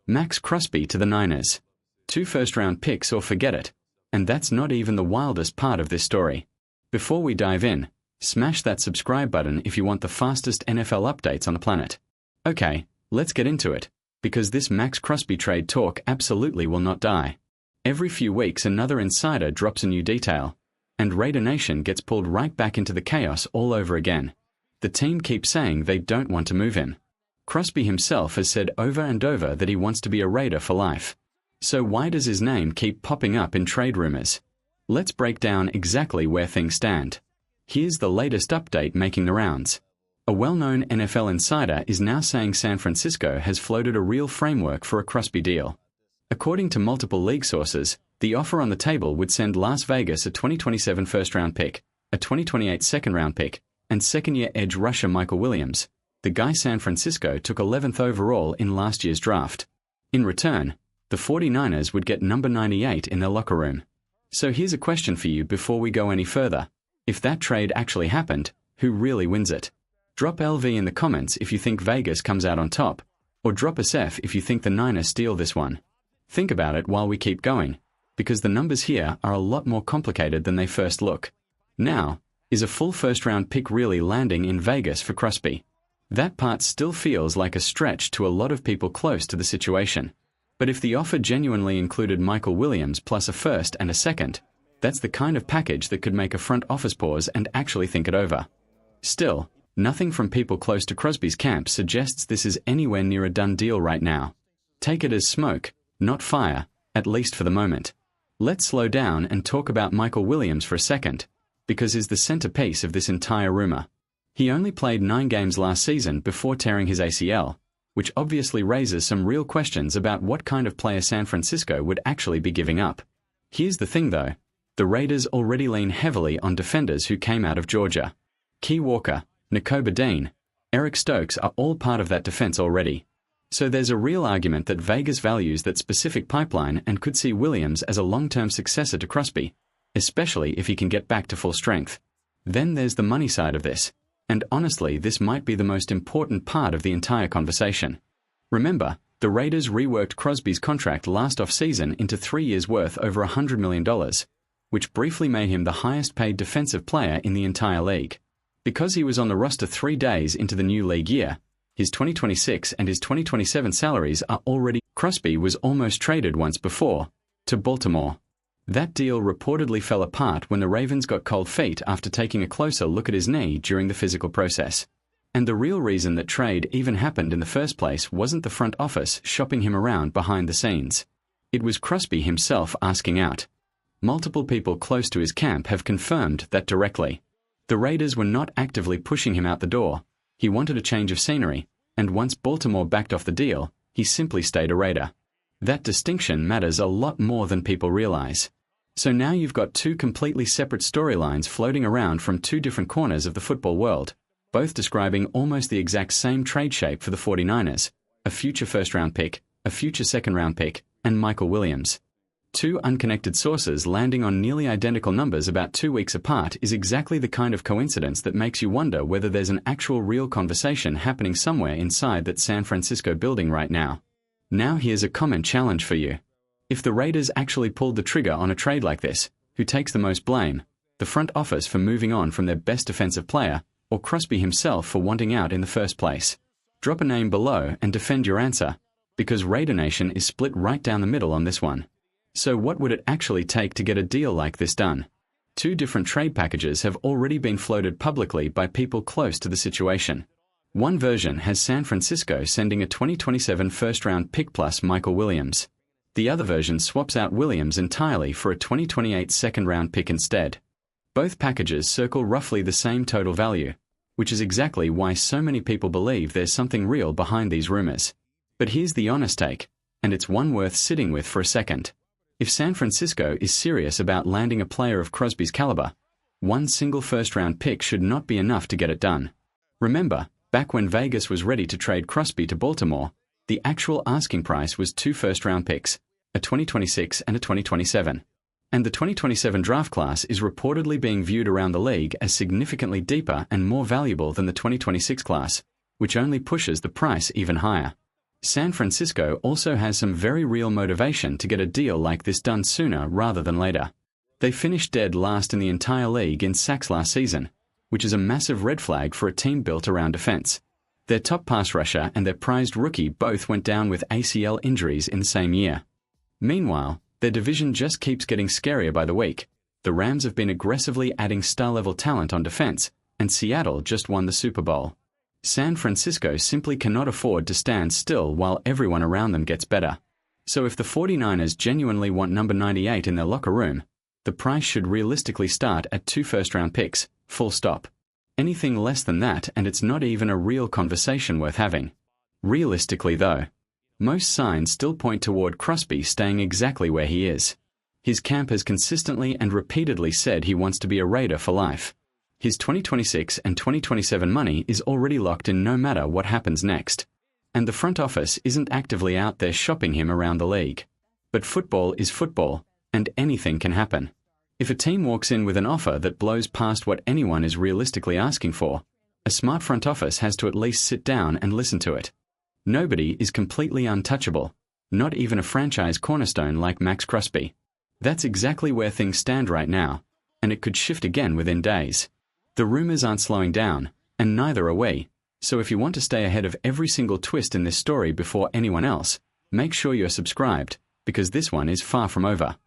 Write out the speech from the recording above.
Maxx Crosby to the Niners. 2 first-round picks or forget it. And that's not even the wildest part of this story. Before we dive in, smash that subscribe button if you want the fastest NFL updates on the planet. Okay, let's get into it, because this Maxx Crosby trade talk absolutely will not die. Every few weeks another insider drops a new detail, and Raider Nation gets pulled right back into the chaos all over again. The team keeps saying they don't want to move him. Crosby himself has said over and over that he wants to be a Raider for life. So why does his name keep popping up in trade rumors? Let's break down exactly where things stand. Here's the latest update making the rounds. A well-known NFL insider is now saying San Francisco has floated a real framework for a Crosby deal. According to multiple league sources, the offer on the table would send Las Vegas a 2027 first-round pick, a 2028 second-round pick, and second-year edge rusher Michael Williams, the guy San Francisco took 11th overall in last year's draft. In return, the 49ers would get number 98 in their locker room. So here's a question for you before we go any further. If that trade actually happened, who really wins it? Drop LV in the comments if you think Vegas comes out on top, or drop us F if you think the Niners steal this one. Think about it while we keep going, because the numbers here are a lot more complicated than they first look. Now, is a full first-round pick really landing in Vegas for Crosby? That part still feels like a stretch to a lot of people close to the situation. But if the offer genuinely included Michael Williams plus a first and a second, that's the kind of package that could make a front office pause and actually think it over. Still, nothing from people close to Crosby's camp suggests this is anywhere near a done deal right now. Take it as smoke, not fire, at least for the moment. Let's slow down and talk about Michael Williams for a second, because he's the centerpiece of this entire rumor. He only played 9 games last season before tearing his ACL, which obviously raises some real questions about what kind of player San Francisco would actually be giving up. Here's the thing though, the Raiders already lean heavily on defenders who came out of Georgia. Key Walker, Nakobe Dean, Eric Stokes are all part of that defense already. So there's a real argument that Vegas values that specific pipeline and could see Williams as a long-term successor to Crosby, especially if he can get back to full strength. Then there's the money side of this. And honestly, this might be the most important part of the entire conversation. Remember, the Raiders reworked Crosby's contract last off-season into 3 years worth over $100 million, which briefly made him the highest-paid defensive player in the entire league. Because he was on the roster 3 days into the new league year, his 2026 and his 2027 salaries are already. Crosby was almost traded once before, to Baltimore. That deal reportedly fell apart when the Ravens got cold feet after taking a closer look at his knee during the physical process. And the real reason that trade even happened in the first place wasn't the front office shopping him around behind the scenes. It was Crosby himself asking out. Multiple people close to his camp have confirmed that directly. The Raiders were not actively pushing him out the door. He wanted a change of scenery, and once Baltimore backed off the deal, he simply stayed a Raider. That distinction matters a lot more than people realize. So now you've got 2 completely separate storylines floating around from 2 different corners of the football world, both describing almost the exact same trade shape for the 49ers, a future first-round pick, a future second-round pick, and Michael Williams. 2 unconnected sources landing on nearly identical numbers about 2 weeks apart is exactly the kind of coincidence that makes you wonder whether there's an actual real conversation happening somewhere inside that San Francisco building right now. Now here's a comment challenge for you. If the Raiders actually pulled the trigger on a trade like this, who takes the most blame? The front office for moving on from their best defensive player, or Crosby himself for wanting out in the first place? Drop a name below and defend your answer, because Raider Nation is split right down the middle on this one. So what would it actually take to get a deal like this done? 2 different trade packages have already been floated publicly by people close to the situation. One version has San Francisco sending a 2027 first-round pick plus Michael Williams. The other version swaps out Williams entirely for a 2028 second-round pick instead. Both packages circle roughly the same total value, which is exactly why so many people believe there's something real behind these rumors. But here's the honest take, and it's one worth sitting with for a second. If San Francisco is serious about landing a player of Crosby's caliber, 1 single first-round pick should not be enough to get it done. Remember, back when Vegas was ready to trade Crosby to Baltimore, the actual asking price was 2 first-round picks, a 2026 and a 2027. And the 2027 draft class is reportedly being viewed around the league as significantly deeper and more valuable than the 2026 class, which only pushes the price even higher. San Francisco also has some very real motivation to get a deal like this done sooner rather than later. They finished dead last in the entire league in sacks last season, which is a massive red flag for a team built around defense. Their top pass rusher and their prized rookie both went down with ACL injuries in the same year. Meanwhile, their division just keeps getting scarier by the week. The Rams have been aggressively adding star-level talent on defense, and Seattle just won the Super Bowl. San Francisco simply cannot afford to stand still while everyone around them gets better. So if the 49ers genuinely want number 98 in their locker room, the price should realistically start at 2 first-round picks, full stop. Anything less than that and it's not even a real conversation worth having. Realistically though, most signs still point toward Crosby staying exactly where he is. His camp has consistently and repeatedly said he wants to be a Raider for life. His 2026 and 2027 money is already locked in no matter what happens next. And the front office isn't actively out there shopping him around the league. But football is football, and anything can happen. If a team walks in with an offer that blows past what anyone is realistically asking for, a smart front office has to at least sit down and listen to it. Nobody is completely untouchable, not even a franchise cornerstone like Maxx Crosby. That's exactly where things stand right now, and it could shift again within days. The rumors aren't slowing down, and neither are we, so if you want to stay ahead of every single twist in this story before anyone else, make sure you're subscribed, because this one is far from over.